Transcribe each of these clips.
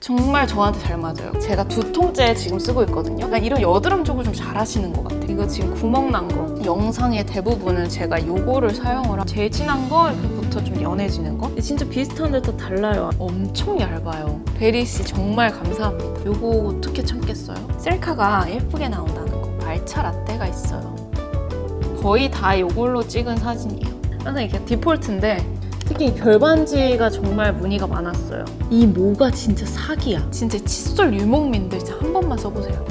정말 저한테 잘 맞아요. 제가 두통째 지금 쓰고 있거든요. 그러니까 이런 여드름 쪽을 좀 잘하시는 것 같아요. 이거 지금 구멍 난 거. 영상의 대부분은 제가 요거를 사용을 하고 제일 진한 거 이렇게부터 좀 연해지는 거. 근데 진짜 비슷한데 또 달라요. 엄청 얇아요. 베리씨 정말 감사합니다. 요거 어떻게 참겠어요? 셀카가 예쁘게 나온다는 거. 말차 라떼가 있어요. 거의 다 요걸로 찍은 사진이에요. 항상 이게 디폴트인데 특히 이 별반지가 정말 문의가 많았어요. 이 모가 진짜 사기야. 진짜 칫솔 유목민들 진짜 한 번만 써보세요.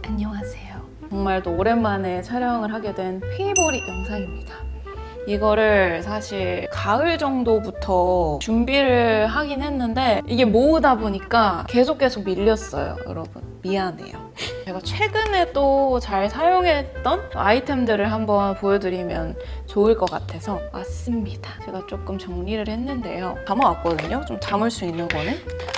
안녕하세요. 정말 또 오랜만에 촬영을 하게 된 페이보릿 영상입니다. 이거를 사실 가을 정도부터 준비를 하긴 했는데 이게 모으다 보니까 계속 밀렸어요. 여러분 미안해요. 제가 최근에 또 잘 사용했던 아이템들을 한번 보여드리면 좋을 것 같아서 왔습니다. 제가 조금 정리를 했는데요. 담아왔거든요. 좀 담을 수 있는 거는.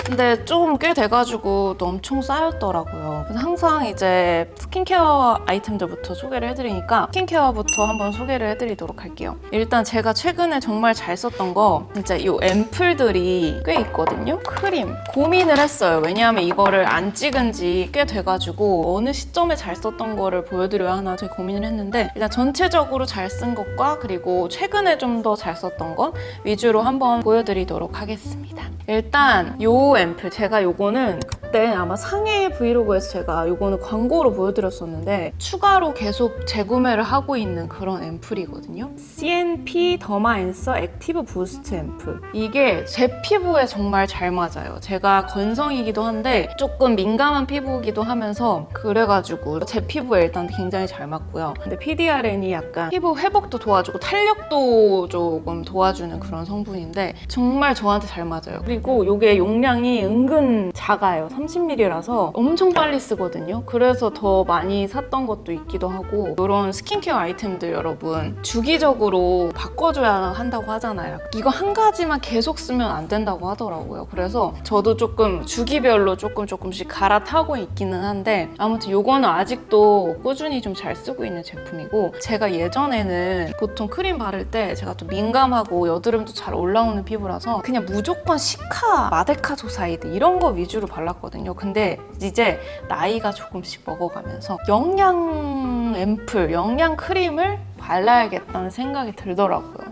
근데 좀 꽤 돼가지고 또 엄청 쌓였더라고요. 그래서 항상 이제 스킨케어 아이템들부터 소개를 해드리니까 스킨케어부터 한번 소개를 해드리도록 할게요. 일단 제가 최근에 정말 잘 썼던 거 진짜 이 앰플들이 꽤 있거든요. 크림. 고민을 했어요. 왜냐하면 이거를 안 찍은 지 꽤 돼가지고 어느 시점에 잘 썼던 거를 보여드려야 하나 되게 고민을 했는데 일단 전체적으로 잘 쓴 것과 그리고 최근에 좀 더 잘 썼던 것 위주로 한번 보여드리도록 하겠습니다. 일단 요 앰플 제가 요거는 그때 아마 상해 브이로그에서 제가 요거는 광고로 보여드렸었는데 추가로 계속 재구매를 하고 있는 그런 앰플이거든요. CNP 더마앤서 액티브 부스트 앰플. 이게 제 피부에 정말 잘 맞아요. 제가 건성이기도 한데 조금 민감한 피부이기도 하면서 그래가지고 제 피부에 일단 굉장히 잘 맞고요. 근데 PDRN이 약간 피부 회복도 도와주고 탄력도 조금 도와주는 그런 성분인데 정말 저한테 잘 맞아요. 그리고 이게 용량이 은근 작아요. 30ml라서 엄청 빨리 쓰거든요. 그래서 더 많이 샀던 것도 있기도 하고 이런 스킨케어 아이템들 여러분 주기적으로 바꿔줘야 한다고 하잖아요. 이거 한 가지만 계속 쓰면 안 된다고 하더라고요. 그래서 저도 조금 주기별로 조금씩 갈아타고 있기는 한데 아무튼 이거는 아직도 꾸준히 좀 잘 쓰고 있는 제품이고 제가 예전에는 보통 크림 바를 때 제가 또 민감하고 여드름도 잘 올라오는 피부라서 그냥 무조건 시카, 마데카조사이드 이런 거 위주로 발랐거든요. 근데 이제 나이가 조금씩 먹어가면서 영양 앰플, 영양 크림을 발라야겠다는 생각이 들더라고요.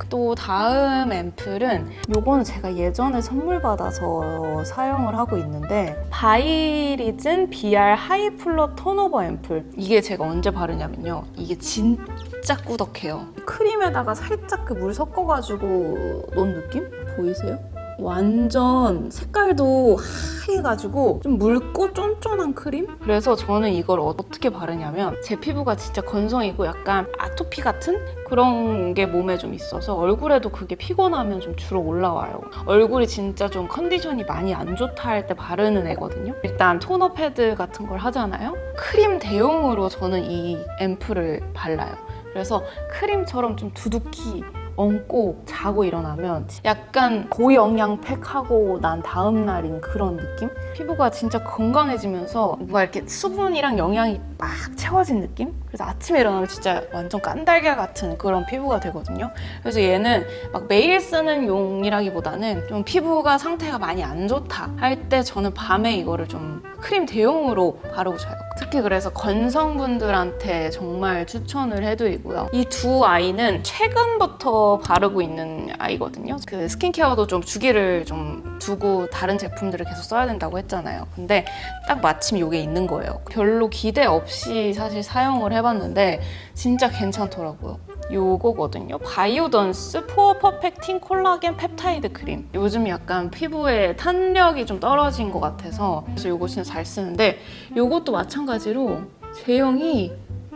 또 다음 앰플은 요거는 제가 예전에 선물 받아서 사용을 하고 있는데 바이리즌 BR 하이플러 턴오버 앰플. 이게 제가 언제 바르냐면요. 이게 진짜 꾸덕해요. 크림에다가 살짝 그 물 섞어가지고 놓은 느낌? 보이세요? 완전 색깔도 하얘가지고 좀 묽고 쫀쫀한 크림? 그래서 저는 이걸 어떻게 바르냐면 제 피부가 진짜 건성이고 약간 아토피 같은 그런 게 몸에 좀 있어서 얼굴에도 그게 피곤하면 좀 주로 올라와요. 얼굴이 진짜 좀 컨디션이 많이 안 좋다 할 때 바르는 애거든요. 일단 토너 패드 같은 걸 하잖아요. 크림 대용으로 저는 이 앰플을 발라요. 그래서 크림처럼 좀 두둑히 얹고 자고 일어나면 약간 고영양팩 하고 난 다음 날인 그런 느낌? 피부가 진짜 건강해지면서 뭔가 이렇게 수분이랑 영양이 막 채워진 느낌? 그래서 아침에 일어나면 진짜 완전 깐달걀 같은 그런 피부가 되거든요. 그래서 얘는 막 매일 쓰는 용이라기보다는 좀 피부가 상태가 많이 안 좋다 할 때 저는 밤에 이거를 좀 크림 대용으로 바르고 자요. 특히 그래서 건성분들한테 정말 추천을 해드리고요. 이 두 아이는 최근부터 바르고 있는 아이거든요. 그 스킨케어도 좀 주기를 좀 두고 다른 제품들을 계속 써야 된다고 했잖아요. 근데 딱 마침 이게 있는 거예요. 별로 기대 없이 사실 사용을 해봤는데 진짜 괜찮더라고요. 요거거든요. 바이오던스 포어 퍼펙팅 콜라겐 펩타이드 크림. 요즘 약간 피부에 탄력이 좀 떨어진 것 같아서 그래서 요거 진짜 잘 쓰는데 요것도 마찬가지로 제형이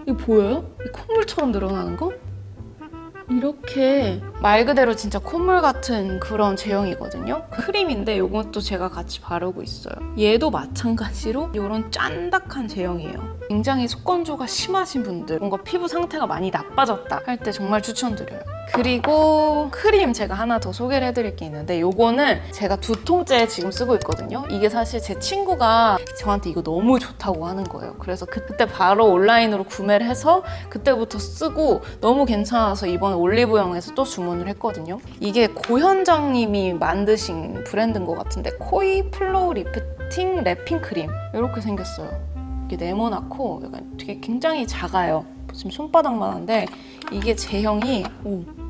이거 보여요? 이 콧물처럼 늘어나는 거? 이렇게 말 그대로 진짜 콧물 같은 그런 제형이거든요. 크림인데 이것도 제가 같이 바르고 있어요. 얘도 마찬가지로 이런 짠닥한 제형이에요. 굉장히 속건조가 심하신 분들, 뭔가 피부 상태가 많이 나빠졌다 할 때 정말 추천드려요. 그리고 크림 제가 하나 더 소개를 해드릴 게 있는데 요거는 제가 2통째 지금 쓰고 있거든요. 이게 사실 제 친구가 저한테 이거 너무 좋다고 하는 거예요. 그래서 그때 바로 온라인으로 구매를 해서 그때부터 쓰고 너무 괜찮아서 이번에 올리브영에서 또 주문을 했거든요. 이게 고현정님이 만드신 브랜드인 것 같은데 코이 플로우 리프팅 랩핑 크림 이렇게 생겼어요. 이게 네모나고 약간 되게 굉장히 작아요. 지금 손바닥만 한데 이게 제형이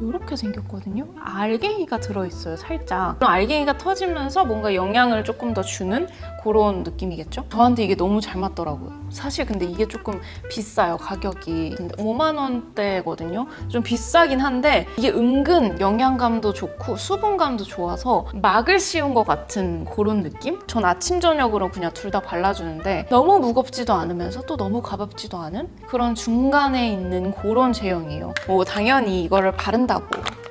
이렇게 생겼거든요. 알갱이가 들어있어요, 살짝. 그럼 알갱이가 터지면서 뭔가 영양을 조금 더 주는 그런 느낌이겠죠? 저한테 이게 너무 잘 맞더라고요. 사실 근데 이게 조금 비싸요, 가격이. 근데 5만 원대거든요. 좀 비싸긴 한데 이게 은근 영양감도 좋고 수분감도 좋아서 막을 씌운 것 같은 그런 느낌? 전 아침, 저녁으로 그냥 둘 다 발라주는데 너무 무겁지도 않으면서 또 너무 가볍지도 않은 그런 중간에 있는 그런 제형이에요. 뭐 당연히 이거를 바른다고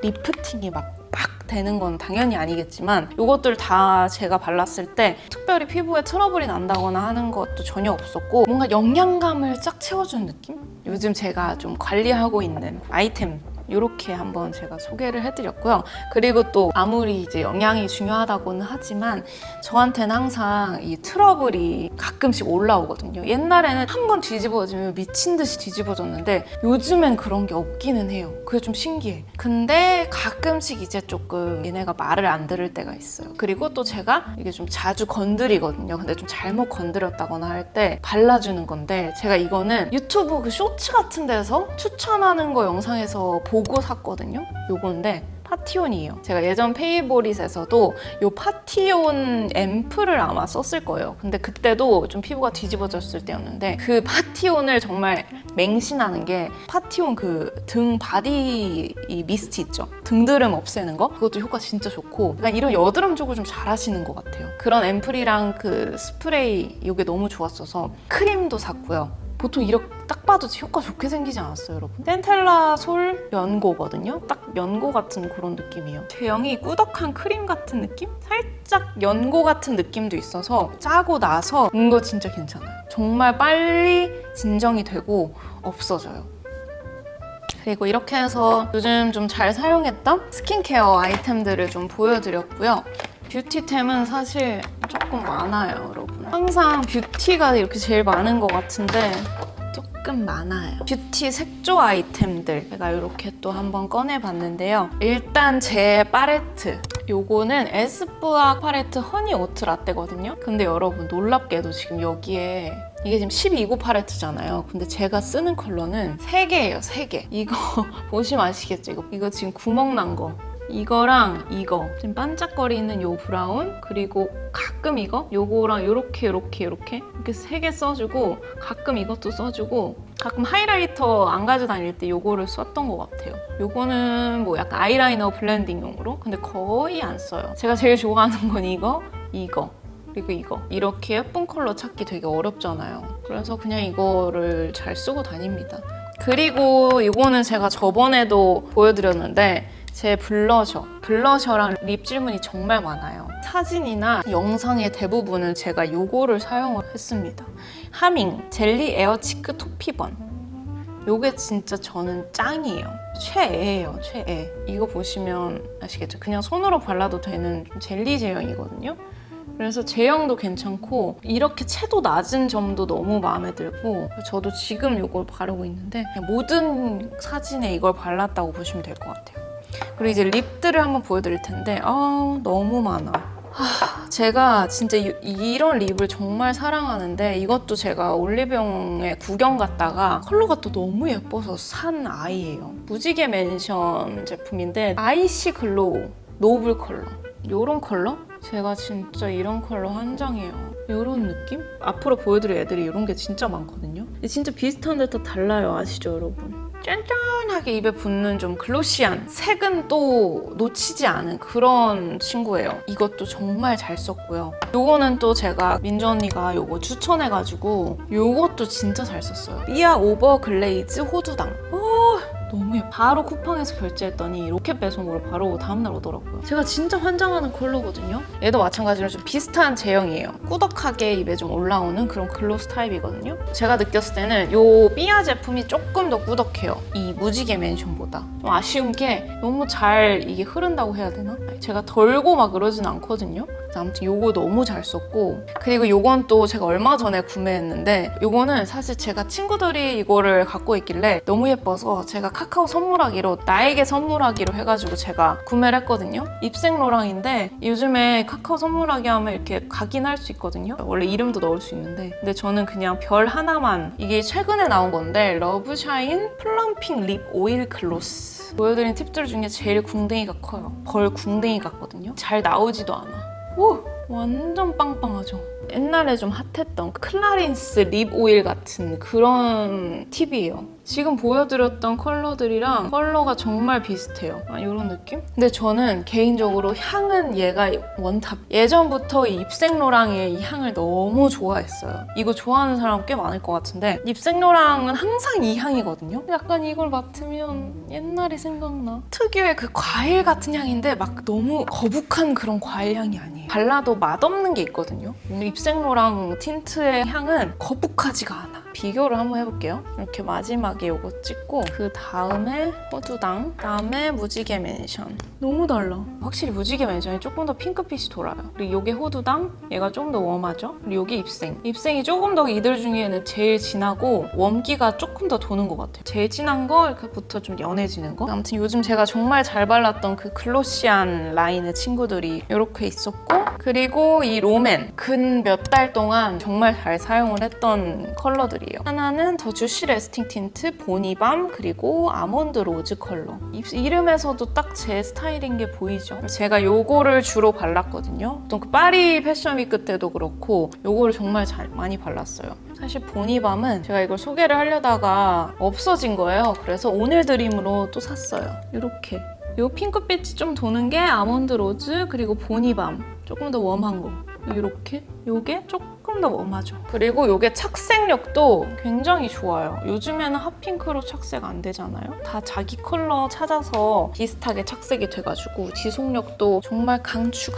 리프팅이 막 되는 건 당연히 아니겠지만 이것들 다 제가 발랐을 때 특별히 피부에 트러블이 난다거나 하는 것도 전혀 없었고 뭔가 영양감을 쫙 채워주는 느낌? 요즘 제가 좀 관리하고 있는 아이템 이렇게 한번 제가 소개를 해드렸고요. 그리고 또 아무리 이제 영양이 중요하다고는 하지만 저한테는 항상 이 트러블이 가끔씩 올라오거든요. 옛날에는 한 번 뒤집어지면 미친 듯이 뒤집어졌는데 요즘엔 그런 게 없기는 해요. 그게 좀 신기해. 근데 가끔씩 이제 조금 얘네가 말을 안 들을 때가 있어요. 그리고 또 제가 이게 좀 자주 건드리거든요. 근데 좀 잘못 건드렸다거나 할 때 발라주는 건데 제가 이거는 유튜브 그 쇼츠 같은 데서 추천하는 거 영상에서 보고 샀거든요. 요건데 파티온이에요. 제가 예전 페이보릿에서도 요 파티온 앰플을 아마 썼을 거예요. 근데 그때도 좀 피부가 뒤집어졌을 때였는데 그 파티온을 정말 맹신하는 게 파티온 그 등 바디 이 미스트 있죠? 등드름 없애는 거? 그것도 효과 진짜 좋고 약간 이런 여드름 쪽을 좀 잘하시는 것 같아요. 그런 앰플이랑 그 스프레이 이게 너무 좋았어서 크림도 샀고요. 보통 이렇게 딱 봐도 효과 좋게 생기지 않았어요, 여러분? 센텔라 솔 연고거든요? 딱 연고 같은 그런 느낌이에요. 제형이 꾸덕한 크림 같은 느낌? 살짝 연고 같은 느낌도 있어서 짜고 나서 이거 진짜 괜찮아요. 정말 빨리 진정이 되고 없어져요. 그리고 이렇게 해서 요즘 좀 잘 사용했던 스킨케어 아이템들을 좀 보여드렸고요. 뷰티템은 사실 조금 많아요, 여러분. 항상 뷰티가 이렇게 제일 많은 것 같은데 조금 많아요. 뷰티 색조 아이템들 제가 이렇게 또 한번 꺼내봤는데요. 일단 제 팔레트. 요거는 에스쁘아 팔레트 허니 오트 라떼거든요. 근데 여러분 놀랍게도 지금 여기에 이게 지금 12고 팔레트잖아요. 근데 제가 쓰는 컬러는 3개예요, 3개. 이거 보시면 아시겠죠? 이거 지금 구멍 난 거. 이거랑 이거 지금 반짝거리는 요 브라운 그리고 가끔 요거랑 요렇게 3개 써주고 가끔 이것도 써주고 가끔 하이라이터 안 가져다닐 때 요거를 썼던 것 같아요. 요거는 뭐 약간 아이라이너 블렌딩용으로 근데 거의 안 써요. 제가 제일 좋아하는 건 이거 그리고 이거 이렇게 예쁜 컬러 찾기 되게 어렵잖아요. 그래서 그냥 이거를 잘 쓰고 다닙니다. 그리고 이거는 제가 저번에도 보여드렸는데 제 블러셔랑 립 질문이 정말 많아요. 사진이나 영상의 대부분은 제가 요거를 사용을 했습니다. 하밍 젤리 에어 치크 토피번. 요게 진짜 저는 짱이에요. 최애예요, 최애. 이거 보시면 아시겠죠? 그냥 손으로 발라도 되는 좀 젤리 제형이거든요. 그래서 제형도 괜찮고 이렇게 채도 낮은 점도 너무 마음에 들고 저도 지금 이걸 바르고 있는데 모든 사진에 이걸 발랐다고 보시면 될 것 같아요. 그리고 이제 립들을 한번 보여드릴 텐데 너무 많아. 제가 진짜 이런 립을 정말 사랑하는데 이것도 제가 올리브영에 구경 갔다가 컬러가 또 너무 예뻐서 산 아이예요. 무지개 맨션 제품인데 아이시 글로우 노블 컬러. 요런 컬러? 제가 진짜 이런 컬러 한정이에요. 이런 느낌? 앞으로 보여드릴 애들이 이런 게 진짜 많거든요. 진짜 비슷한 듯 다 달라요. 아시죠, 여러분? 짠짠하게 입에 붙는 좀 글로시한 색은 또 놓치지 않은 그런 친구예요. 이것도 정말 잘 썼고요. 요거는 또 제가 민주 언니가 요거 추천해가지고 요것도 진짜 잘 썼어요. 삐아 오버 글레이즈 호두당. 너무 예뻐. 바로 쿠팡에서 결제했더니 로켓 배송으로 바로 다음날 오더라고요. 제가 진짜 환장하는 컬러거든요. 얘도 마찬가지로 좀 비슷한 제형이에요. 꾸덕하게 입에 좀 올라오는 그런 글로스 타입이거든요. 제가 느꼈을 때는 이 삐아 제품이 조금 더 꾸덕해요. 이 무지개 맨션보다. 좀 아쉬운 게 너무 잘 이게 흐른다고 해야 되나? 제가 덜고 막 그러진 않거든요. 아무튼 요거 너무 잘 썼고, 그리고 요건 또 제가 얼마 전에 구매했는데, 요거는 사실 제가 친구들이 이거를 갖고 있길래 너무 예뻐서 제가 카카오 선물하기로, 나에게 선물하기로 해가지고 제가 구매를 했거든요. 입생 로랑인데 요즘에 카카오 선물하기 하면 이렇게 각인할 수 있거든요. 원래 이름도 넣을 수 있는데, 근데 저는 그냥 별 하나만, 이게 최근에 나온 건데 러브샤인 플럼핑 립 오일 글로스. 보여드린 팁들 중에 제일 궁뎅이가 커요. 벌 궁뎅이 같거든요. 잘 나오지도 않아. 오! 완전 빵빵하죠? 옛날에 좀 핫했던 클라린스 립 오일 같은 그런 팁이에요. 지금 보여드렸던 컬러들이랑 컬러가 정말 비슷해요. 이런 느낌? 근데 저는 개인적으로 향은 얘가 원탑. 예전부터 이 입생로랑의 이 향을 너무 좋아했어요. 이거 좋아하는 사람 꽤 많을 것 같은데, 입생로랑은 항상 이 향이거든요. 약간 이걸 맡으면 옛날이 생각나. 특유의 그 과일 같은 향인데 막 너무 거북한 그런 과일 향이 아니에요. 발라도 맛없는 게 있거든요. 입생로랑 틴트의 향은 거북하지가 않아. 비교를 한번 해볼게요. 이렇게 마지막에 이거 찍고, 그 다음에 호두당, 그다음에 무지개 맨션. 너무 달라. 확실히 무지개 맨션이 조금 더 핑크빛이 돌아요. 그리고 이게 호두당, 얘가 좀 더 웜하죠. 그리고 이게 입생. 입생이 조금 더 이들 중에는 제일 진하고 웜기가 조금 더 도는 것 같아요. 제일 진한 거 이렇게부터 좀 연해지는 거. 아무튼 요즘 제가 정말 잘 발랐던 그 글로시한 라인의 친구들이 이렇게 있었고, 그리고 이 롬앤 근 몇 달 동안 정말 잘 사용을 했던 컬러들이에요. 하나는 더 주시 레스팅 틴트 보니밤, 그리고 아몬드 로즈 컬러. 이름에서도 딱 제 스타일인 게 보이죠? 제가 요거를 주로 발랐거든요. 또 그 파리 패션 위크 때도 그렇고 요거를 정말 많이 발랐어요. 사실 보니밤은 제가 이걸 소개를 하려다가 없어진 거예요. 그래서 오늘 드림으로 또 샀어요. 이렇게. 요 핑크빛이 좀 도는 게 아몬드 로즈, 그리고 보니밤. 조금 더 웜한 거. 이렇게. 요게 조금 더 웜하죠. 그리고 요게 착색력도 굉장히 좋아요. 요즘에는 핫핑크로 착색 안 되잖아요. 다 자기 컬러 찾아서 비슷하게 착색이 돼가지고 지속력도 정말 강추.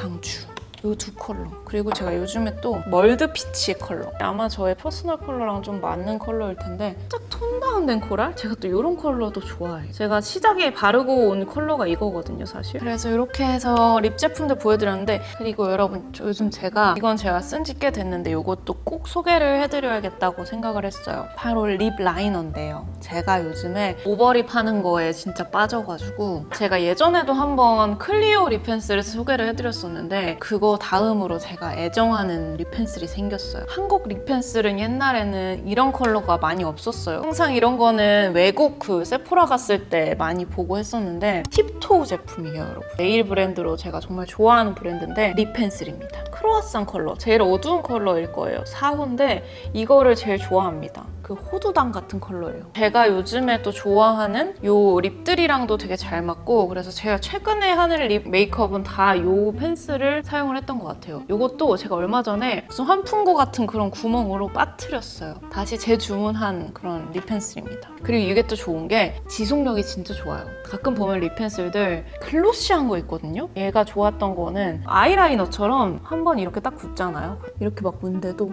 이 두 컬러. 그리고 제가 요즘에 또 멀드 피치 컬러. 아마 저의 퍼스널 컬러랑 좀 맞는 컬러일 텐데, 살짝 톤 다운된 코랄? 제가 또 이런 컬러도 좋아해요. 제가 시작에 바르고 온 컬러가 이거거든요, 사실. 그래서 이렇게 해서 립 제품들 보여드렸는데, 그리고 여러분, 요즘 이건 제가 쓴 지 꽤 됐는데 이것도 꼭 소개를 해드려야겠다고 생각을 했어요. 바로 립 라이너인데요. 제가 요즘에 오버립 하는 거에 진짜 빠져가지고, 제가 예전에도 한번 클리오 립 펜슬을 소개를 해드렸었는데, 그거 다음으로 제가 애정하는 립 펜슬이 생겼어요. 한국 립 펜슬은 옛날에는 이런 컬러가 많이 없었어요. 항상 이런 거는 외국 그 세포라 갔을 때 많이 보고 했었는데, 팁토우 제품이에요, 여러분. 네일 브랜드로 제가 정말 좋아하는 브랜드인데 립 펜슬입니다. 크로아상 컬러, 제일 어두운 컬러일 거예요. 4호인데 이거를 제일 좋아합니다. 그 호두당 같은 컬러예요. 제가 요즘에 또 좋아하는 요 립들이랑도 되게 잘 맞고, 그래서 제가 최근에 하는 립 메이크업은 다 요 펜슬을 사용을 했던 것 같아요. 요것도 제가 얼마 전에 무슨 환풍구 같은 그런 구멍으로 빠뜨렸어요. 다시 재주문한 그런 립 펜슬입니다. 그리고 이게 또 좋은 게 지속력이 진짜 좋아요. 가끔 보면 립 펜슬들 글로시한 거 있거든요. 얘가 좋았던 거는 아이라이너처럼 한번 이렇게 딱 붓잖아요. 이렇게 막 문데도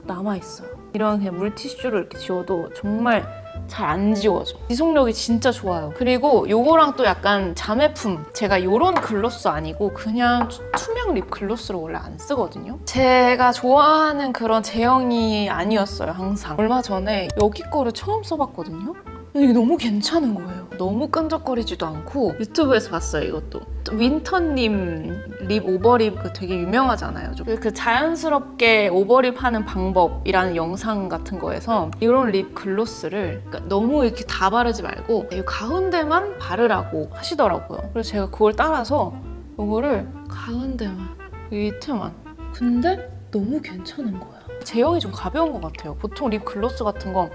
남아있어요. 이런 그냥 물티슈를 이렇게 지워도 정말 잘 안 지워져. 지속력이 진짜 좋아요. 그리고 요거랑 또 약간 자매품. 제가 요런 글로스 아니고 그냥 투명 립 글로스를 원래 안 쓰거든요. 제가 좋아하는 그런 제형이 아니었어요, 항상. 얼마 전에 여기 거를 처음 써봤거든요. 이게 너무 괜찮은 거예요. 너무 끈적거리지도 않고. 유튜브에서 봤어요, 이것도. 윈터님 립 오버립 되게 유명하잖아요. 그 자연스럽게 오버립 하는 방법이라는 영상 같은 거에서 이런 립 글로스를 그러니까 너무 이렇게 다 바르지 말고 이 가운데만 바르라고 하시더라고요. 그래서 제가 그걸 따라서 이거를 가운데만, 밑에만. 근데 너무 괜찮은 거야. 제형이 좀 가벼운 것 같아요. 보통 립 글로스 같은 거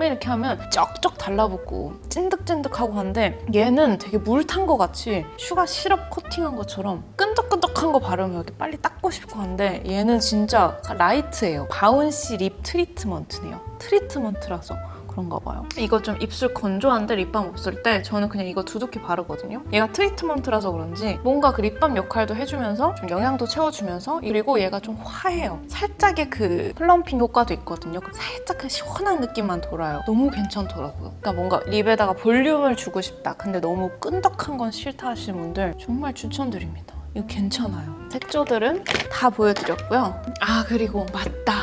이렇게 하면 쩍쩍 달라붙고 찐득찐득하고 한데, 얘는 되게 물 탄 것 같이 슈가 시럽 코팅한 것처럼 끈적끈적한 거 바르면 이렇게 빨리 닦고 싶고 한데, 얘는 진짜 라이트예요. 바운시 립 트리트먼트네요. 트리트먼트라서 그런가 봐요. 이거 좀 입술 건조한데 립밤 없을 때 저는 그냥 이거 두둑히 바르거든요. 얘가 트리트먼트라서 그런지 뭔가 그 립밤 역할도 해주면서 좀 영양도 채워주면서, 그리고 얘가 좀 화해요. 살짝의 그 플럼핑 효과도 있거든요. 살짝 그 시원한 느낌만 돌아요. 너무 괜찮더라고요. 그러니까 뭔가 립에다가 볼륨을 주고 싶다, 근데 너무 끈덕한 건 싫다 하시는 분들 정말 추천드립니다. 이거 괜찮아요. 색조들은 다 보여드렸고요. 아, 그리고 맞다,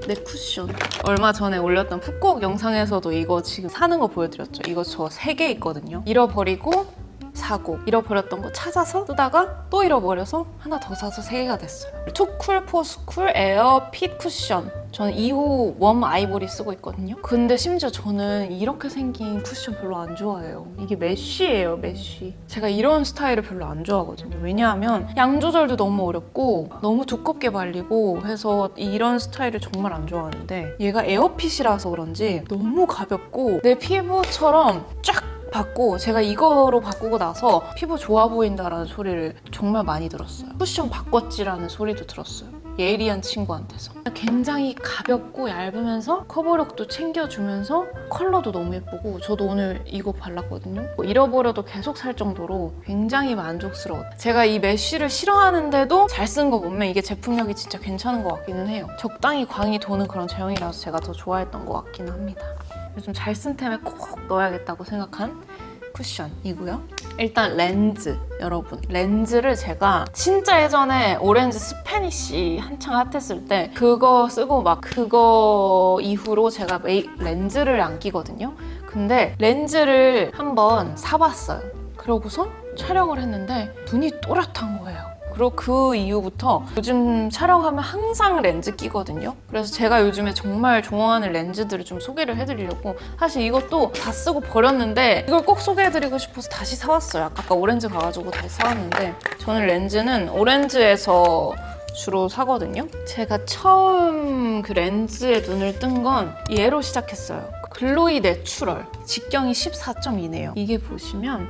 내 쿠션. 얼마 전에 올렸던 풋곡 영상에서도 이거 지금 사는 거 보여드렸죠. 이거 저 3개 있거든요. 잃어버리고 사고, 잃어버렸던 거 찾아서 쓰다가 또 잃어버려서 하나 더 사서 3개가 됐어요. 투쿨 포스쿨 에어 핏 쿠션. 저는 2호 웜 아이보리 쓰고 있거든요. 근데 심지어 저는 이렇게 생긴 쿠션 별로 안 좋아해요. 이게 메쉬예요, 메쉬. 제가 이런 스타일을 별로 안 좋아하거든요. 왜냐하면 양 조절도 너무 어렵고 너무 두껍게 발리고 해서 이런 스타일을 정말 안 좋아하는데, 얘가 에어핏이라서 그런지 너무 가볍고 내 피부처럼 쫙 받고, 제가 이거로 바꾸고 나서 피부 좋아 보인다라는 소리를 정말 많이 들었어요. 쿠션 바꿨지라는 소리도 들었어요. 예리한 친구한테서. 굉장히 가볍고 얇으면서 커버력도 챙겨주면서 컬러도 너무 예쁘고, 저도 오늘 이거 발랐거든요. 잃어버려도 계속 살 정도로 굉장히 만족스러워요. 제가 이 메쉬를 싫어하는데도 잘 쓴 거 보면 이게 제품력이 진짜 괜찮은 것 같기는 해요. 적당히 광이 도는 그런 제형이라서 제가 더 좋아했던 것 같기는 합니다. 요즘 잘 쓴 템에 꼭 넣어야겠다고 생각한 쿠션이고요. 일단 렌즈, 여러분. 렌즈를 제가 진짜 예전에 오렌지 스패니쉬 한창 핫했을 때 그거 쓰고 막 그거 이후로 제가 렌즈를 안 끼거든요. 근데 렌즈를 한번 사봤어요. 그러고서 촬영을 했는데 눈이 또렷한 거예요. 그리고 그 이후부터 요즘 촬영하면 항상 렌즈 끼거든요. 그래서 제가 요즘에 정말 좋아하는 렌즈들을 좀 소개를 해드리려고, 사실 이것도 다 쓰고 버렸는데 이걸 꼭 소개해드리고 싶어서 다시 사왔어요. 아까 오렌지 가가지고 다시 사왔는데, 저는 렌즈는 오렌지에서 주로 사거든요. 제가 처음 그 렌즈에 눈을 뜬 건 얘로 시작했어요. 글로이 내추럴. 직경이 14.2네요. 이게 보시면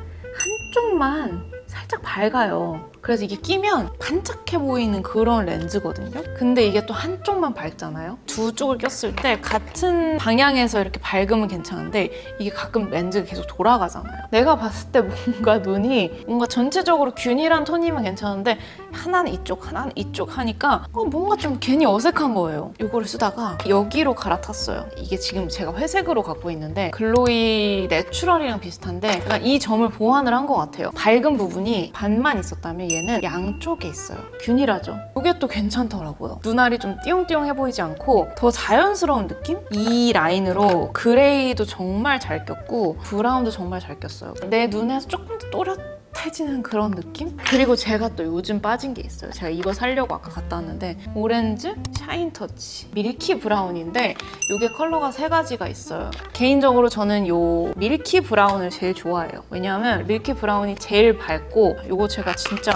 한쪽만 살짝 밝아요. 그래서 이게 끼면 반짝해 보이는 그런 렌즈거든요. 근데 이게 또 한쪽만 밝잖아요. 두 쪽을 꼈을 때 같은 방향에서 이렇게 밝으면 괜찮은데 이게 가끔 렌즈가 계속 돌아가잖아요. 내가 봤을 때 뭔가 눈이 뭔가 전체적으로 균일한 톤이면 괜찮은데 하나는 이쪽, 하나는 이쪽 하니까 뭔가 좀 괜히 어색한 거예요. 이거를 쓰다가 여기로 갈아탔어요. 이게 지금 제가 회색으로 갖고 있는데 글로이 내추럴이랑 비슷한데 약간 이 점을 보완을 한 것 같아요. 밝은 부분이 반만 있었다면 얘는 양쪽에 있어요. 균일하죠? 이게 또 괜찮더라고요. 눈알이 좀 띠용띠용해 보이지 않고 더 자연스러운 느낌? 이 라인으로 그레이도 정말 잘 꼈고 브라운도 정말 잘 꼈어요. 내 눈에서 조금 더 또렷해지는 그런 느낌? 그리고 제가 또 요즘 빠진 게 있어요. 제가 이거 사려고 아까 갔다 왔는데 오렌지 샤인터치 밀키 브라운인데 이게 컬러가 3가지가 있어요. 개인적으로 저는 요 밀키 브라운을 제일 좋아해요. 왜냐하면 밀키 브라운이 제일 밝고 이거 제가 진짜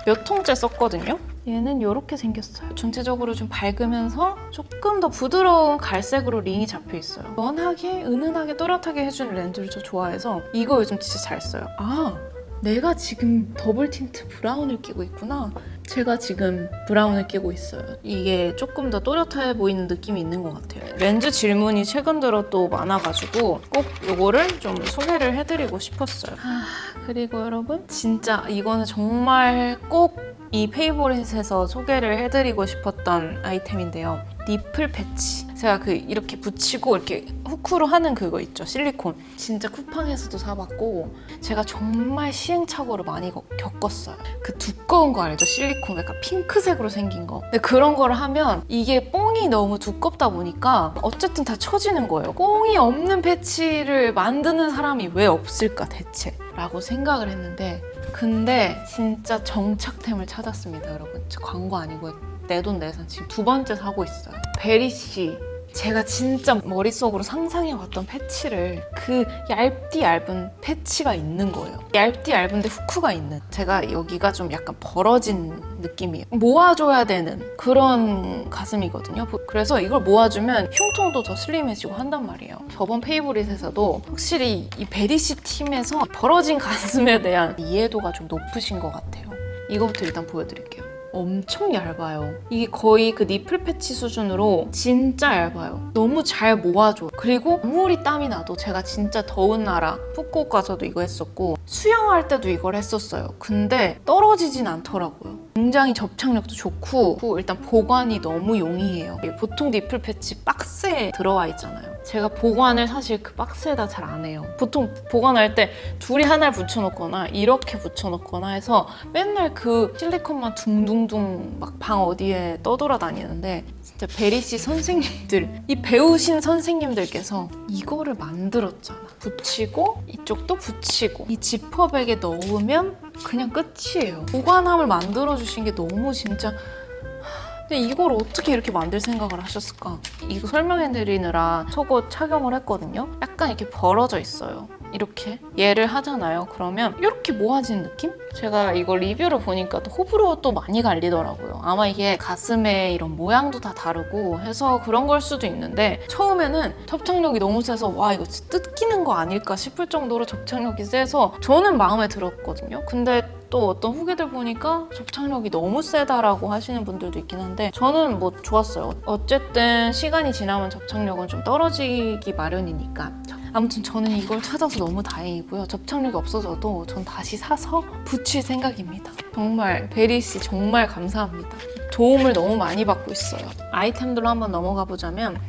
몇 통째 썼거든요. 얘는 이렇게 생겼어요. 전체적으로 좀 밝으면서 조금 더 부드러운 갈색으로 링이 잡혀 있어요. 연하게, 은은하게, 또렷하게 해주는 렌즈를 저 좋아해서 이거 요즘 진짜 잘 써요. 아, 내가 지금 더블 틴트 브라운을 끼고 있구나. 제가 지금 브라운을 끼고 있어요. 이게 조금 더 또렷해 보이는 느낌이 있는 것 같아요. 렌즈 질문이 최근 들어 또 많아가지고 꼭 이거를 좀 소개를 해드리고 싶었어요. 그리고 여러분, 진짜 이거는 정말 꼭 이 페이보릿에서 소개를 해드리고 싶었던 아이템인데요. 니플 패치. 제가 이렇게 붙이고 이렇게 후크로 하는 그거 있죠, 실리콘. 진짜 쿠팡에서도 사봤고 제가 정말 시행착오를 많이 겪었어요. 그 두꺼운 거 알죠? 실리콘 약간 핑크색으로 생긴 거. 근데 그런 거를 하면 이게 뽕이 너무 두껍다 보니까 어쨌든 다 처지는 거예요. 뽕이 없는 패치를 만드는 사람이 왜 없을까 대체? 라고 생각을 했는데, 근데 진짜 정착템을 찾았습니다, 여러분. 저 광고 아니고 내돈내산 지금 2번째 사고 있어요. 베리씨. 제가 진짜 머릿속으로 상상해왔던 패치를, 그 얇디 얇은 패치가 있는 거예요. 얇디 얇은데 후크가 있는. 제가 여기가 좀 약간 벌어진 느낌이에요. 모아줘야 되는 그런 가슴이거든요. 그래서 이걸 모아주면 흉통도 더 슬림해지고 한단 말이에요. 저번 페이보릿에서도 확실히 이 베리씨 팀에서 벌어진 가슴에 대한 이해도가 좀 높으신 것 같아요. 이거부터 일단 보여드릴게요. 엄청 얇아요. 이게 거의 그 니플 패치 수준으로 진짜 얇아요. 너무 잘 모아줘. 그리고 아무리 땀이 나도 제가 진짜 더운 나라 후쿠오카에서도 이거 했었고 수영할 때도 이걸 했었어요. 근데 떨어지진 않더라고요. 굉장히 접착력도 좋고 일단 보관이 너무 용이해요. 보통 니플 패치 박스에 들어와 있잖아요. 제가 보관을 사실 그 박스에다 잘 안 해요. 보통 보관할 때 둘이 하나를 붙여놓거나 이렇게 붙여놓거나 해서 맨날 그 실리콘만 둥둥둥 막 방 어디에 떠돌아다니는데 진짜 베리씨 선생님들, 이 배우신 선생님들께서 이거를 만들었잖아. 붙이고 이쪽도 붙이고 이 지퍼백에 넣으면 그냥 끝이에요. 보관함을 만들어주신 게 너무 진짜 근데 이걸 어떻게 이렇게 만들 생각을 하셨을까? 이거 설명해드리느라 속옷 착용을 했거든요. 약간 이렇게 벌어져 있어요. 이렇게 얘를 하잖아요. 그러면 이렇게 모아진 느낌? 제가 이거 리뷰를 보니까 또 호불호 또 많이 갈리더라고요. 아마 이게 가슴의 이런 모양도 다 다르고 해서 그런 걸 수도 있는데 처음에는 접착력이 너무 세서 와 이거 진짜 뜯기는 거 아닐까 싶을 정도로 접착력이 세서 저는 마음에 들었거든요. 근데 또 어떤 후기들 보니까 접착력이 너무 세다라고 하시는 분들도 있긴 한데 저는 뭐 좋았어요. 어쨌든 시간이 지나면 접착력은 좀 떨어지기 마련이니까 아무튼 저는 이걸 찾아서 너무 다행이고요. 접착력이 없어져도 전 다시 사서 붙일 생각입니다. 정말 베리씨 정말 감사합니다. 도움을 너무 많이 받고 있어요. 아이템들로 한번 넘어가 보자면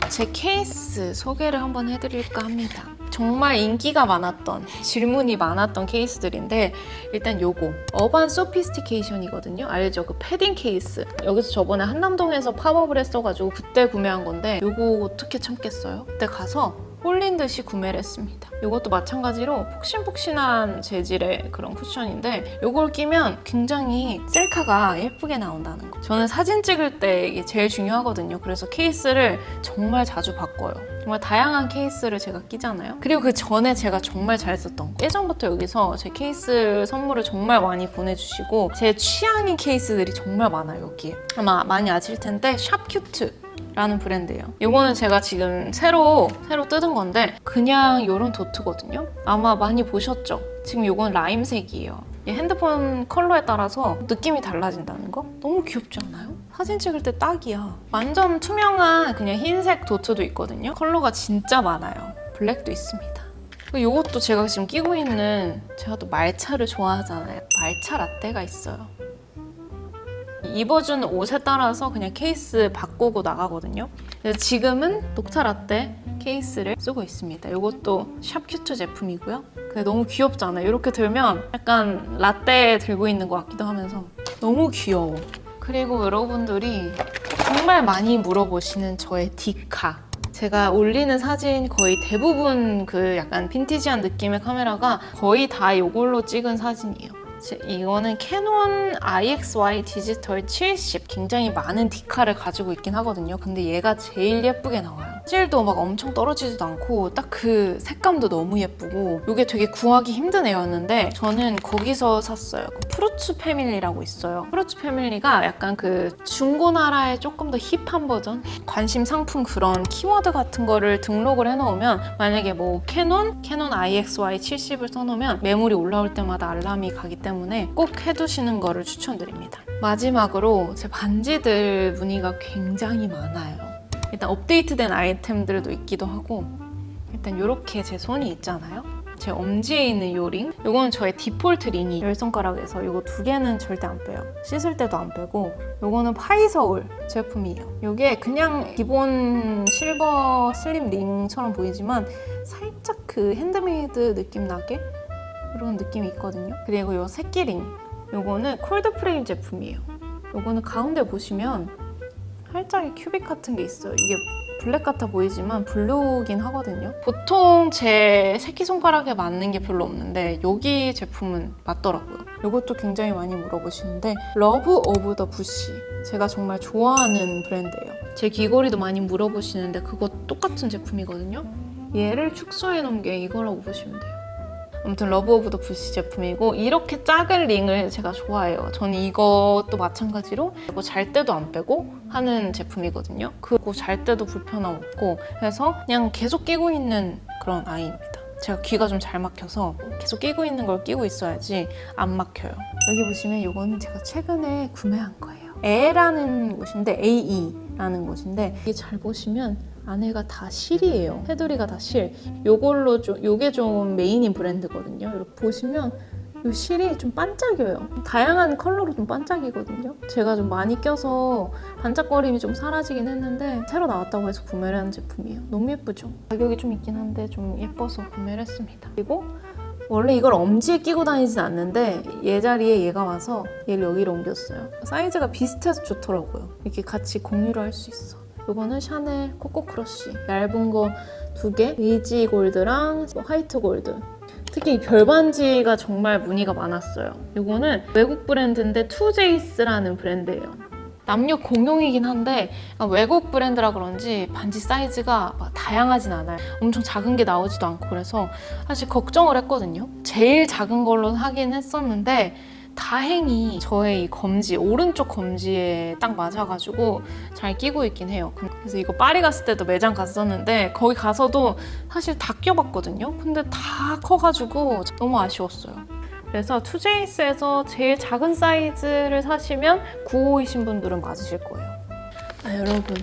제 케이스 소개를 한번 해드릴까 합니다. 정말 인기가 많았던, 질문이 많았던 케이스들인데 일단 요거 어반 소피스티케이션이거든요. 알죠? 그 패딩 케이스. 여기서 저번에 한남동에서 팝업을 했어가지고 그때 구매한 건데 요거 어떻게 참겠어요? 그때 가서 홀린 듯이 구매를 했습니다. 이것도 마찬가지로 폭신폭신한 재질의 그런 쿠션인데 이걸 끼면 굉장히 셀카가 예쁘게 나온다는 거. 저는 사진 찍을 때 이게 제일 중요하거든요. 그래서 케이스를 정말 자주 바꿔요. 정말 다양한 케이스를 제가 끼잖아요. 그리고 그 전에 제가 정말 잘 썼던 거. 예전부터 여기서 제 케이스 선물을 정말 많이 보내주시고 제 취향인 케이스들이 정말 많아요. 여기에. 아마 많이 아실 텐데 샵큐트 라는 브랜드예요. 이거는 제가 지금 새로 뜯은 건데 그냥 이런 도트거든요. 아마 많이 보셨죠? 지금 이건 라임색이에요. 이 핸드폰 컬러에 따라서 느낌이 달라진다는 거? 너무 귀엽지 않아요? 사진 찍을 때 딱이야. 완전 투명한 그냥 흰색 도트도 있거든요. 컬러가 진짜 많아요. 블랙도 있습니다. 이것도 제가 지금 끼고 있는 제가 또 말차를 좋아하잖아요. 말차 라떼가 있어요. 입어주는 옷에 따라서 그냥 케이스 바꾸고 나가거든요. 그래서 지금은 녹차 라떼 케이스를 쓰고 있습니다. 이것도 샵큐트 제품이고요. 근데 너무 귀엽잖아요. 이렇게 들면 약간 라떼 들고 있는 것 같기도 하면서 너무 귀여워. 그리고 여러분들이 정말 많이 물어보시는 저의 디카. 제가 올리는 사진 거의 대부분 그 약간 빈티지한 느낌의 카메라가 거의 다 이걸로 찍은 사진이에요. 이거는 캐논 IXY 디지털 70 굉장히 많은 디카를 가지고 있긴 하거든요. 근데 얘가 제일 예쁘게 나와요. 실도 막 엄청 떨어지지도 않고 딱 그 색감도 너무 예쁘고 이게 되게 구하기 힘든 애였는데 저는 거기서 샀어요. 그 프루츠 패밀리라고 있어요. 프루츠 패밀리가 약간 그 중고나라의 조금 더 힙한 버전? 관심 상품 그런 키워드 같은 거를 등록을 해놓으면 만약에 뭐 캐논 IXY 70을 써놓으면 매물이 올라올 때마다 알람이 가기 때문에 꼭 해두시는 거를 추천드립니다. 마지막으로 제 반지들 무늬가 굉장히 많아요. 일단 업데이트된 아이템들도 있기도 하고 일단 이렇게 제 손이 있잖아요. 제 엄지에 있는 이 링, 이거는 저의 디폴트 링이 10손가락에서 이거 2개는 절대 안 빼요. 씻을 때도 안 빼고 이거는 파이서울 제품이에요. 이게 그냥 기본 실버 슬립 링처럼 보이지만 살짝 그 핸드메이드 느낌 나게 이런 느낌이 있거든요. 그리고 이 새끼 링, 이거는 콜드프레임 제품이에요. 이거는 가운데 보시면 살짝의 큐빅 같은 게 있어요. 이게 블랙 같아 보이지만 블루긴 하거든요. 보통 제 새끼손가락에 맞는 게 별로 없는데 여기 제품은 맞더라고요. 이것도 굉장히 많이 물어보시는데 러브 오브 더 부시, 제가 정말 좋아하는 브랜드예요. 제 귀걸이도 많이 물어보시는데 그거 똑같은 제품이거든요. 얘를 축소해 놓은 게 이거라고 보시면 돼요. 아무튼 러브 오브 더 부시 제품이고 이렇게 작은 링을 제가 좋아해요. 저는 이것도 마찬가지로 잘 때도 안 빼고 하는 제품이거든요. 그리고 잘 때도 불편함 없고 해서 그냥 계속 끼고 있는 그런 아이입니다. 제가 귀가 좀 잘 막혀서 계속 끼고 있는 걸 끼고 있어야지 안 막혀요. 여기 보시면 이거는 제가 최근에 구매한 거예요. 에라는 곳인데 AE라는 곳인데 이게 잘 보시면 안에가 다 실이에요. 테두리가 다 실. 요게 좀 메인인 브랜드거든요. 이렇게 보시면 이 실이 좀 반짝여요. 다양한 컬러로 좀 반짝이거든요. 제가 좀 많이 껴서 반짝거림이 좀 사라지긴 했는데 새로 나왔다고 해서 구매를 한 제품이에요. 너무 예쁘죠? 가격이 좀 있긴 한데 좀 예뻐서 구매를 했습니다. 그리고 원래 이걸 엄지에 끼고 다니진 않는데 얘 자리에 얘가 와서 얘를 여기로 옮겼어요. 사이즈가 비슷해서 좋더라고요. 이렇게 같이 공유를 할 수 있어. 이거는 샤넬 코코 크러쉬. 얇은 거 2개, 베이지 골드랑 화이트 골드. 특히 이 별반지가 정말 문의가 많았어요. 이거는 외국 브랜드인데 투제이스라는 브랜드예요. 남녀 공용이긴 한데 외국 브랜드라 그런지 반지 사이즈가 막 다양하진 않아요. 엄청 작은 게 나오지도 않고 그래서 사실 걱정을 했거든요. 제일 작은 걸로 사긴 했었는데 다행히 저의 이 검지, 오른쪽 검지에 딱 맞아가지고 잘 끼고 있긴 해요. 그래서 이거 파리 갔을 때도 매장 갔었는데 거기 가서도 사실 다 껴봤거든요. 근데 다 커가지고 너무 아쉬웠어요. 그래서 투제이스에서 제일 작은 사이즈를 사시면 9호이신 분들은 맞으실 거예요. 여러분,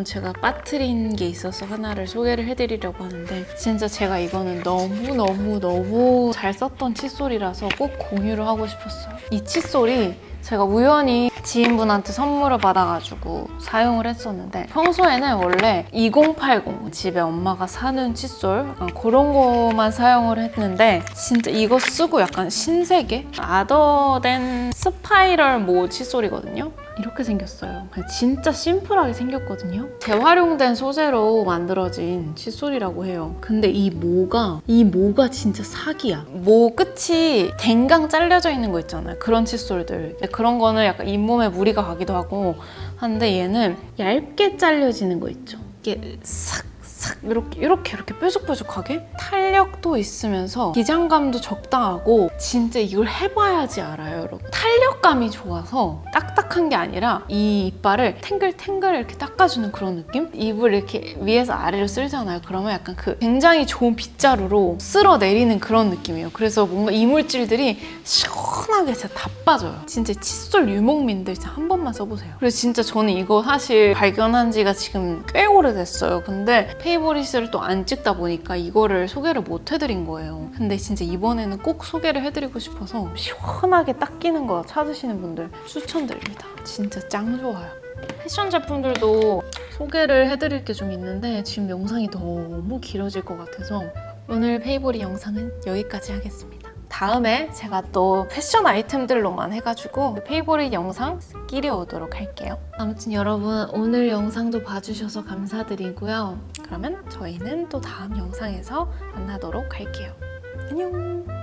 제가 빠뜨린 게 있어서 하나를 소개를 해드리려고 하는데 진짜 제가 이거는 너무 잘 썼던 칫솔이라서 꼭 공유를 하고 싶었어요. 이 칫솔이 제가 우연히 지인분한테 선물을 받아가지고 사용을 했었는데 평소에는 원래 2080 집에 엄마가 사는 칫솔 약간 그런 거만 사용을 했는데 진짜 이거 쓰고 약간 신세계? 아더된 스파이럴 모 칫솔이거든요. 이렇게 생겼어요. 진짜 심플하게 생겼거든요. 재활용된 소재로 만들어진 칫솔이라고 해요. 근데 이 모가 진짜 사기야. 모 끝이 댕강 잘려져 있는 거 있잖아요. 그런 칫솔들. 그런 거는 약간 잇몸에 무리가 가기도 하고 하는데 얘는 얇게 잘려지는 거 있죠. 이게 싹 이렇게 뾰족뾰족하게 탄력도 있으면서 기장감도 적당하고 진짜 이걸 해봐야지 알아요, 여러분. 탄력감이 좋아서 딱딱한 게 아니라 이 이빨을 탱글탱글 이렇게 닦아주는 그런 느낌? 입을 이렇게 위에서 아래로 쓸잖아요. 그러면 약간 그 굉장히 좋은 빗자루로 쓸어 내리는 그런 느낌이에요. 그래서 뭔가 이물질들이 시원하게 진짜 다 빠져요. 진짜 칫솔 유목민들 진짜 한 번만 써보세요. 그래서 진짜 저는 이거 사실 발견한 지가 지금 꽤 오래됐어요. 근데 페이보릿을 또 안 찍다 보니까 이거를 소개를 못 해드린 거예요. 근데 진짜 이번에는 꼭 소개를 해드리고 싶어서 시원하게 딱 끼는 거 찾으시는 분들 추천드립니다. 진짜 짱 좋아요. 패션 제품들도 소개를 해드릴 게 좀 있는데 지금 영상이 너무 길어질 것 같아서 오늘 페이보릿 영상은 여기까지 하겠습니다. 다음에 제가 또 패션 아이템들로만 해가지고 페이보릿 영상 끼리 오도록 할게요. 아무튼 여러분 오늘 영상도 봐주셔서 감사드리고요. 그러면 저희는 또 다음 영상에서 만나도록 할게요. 안녕!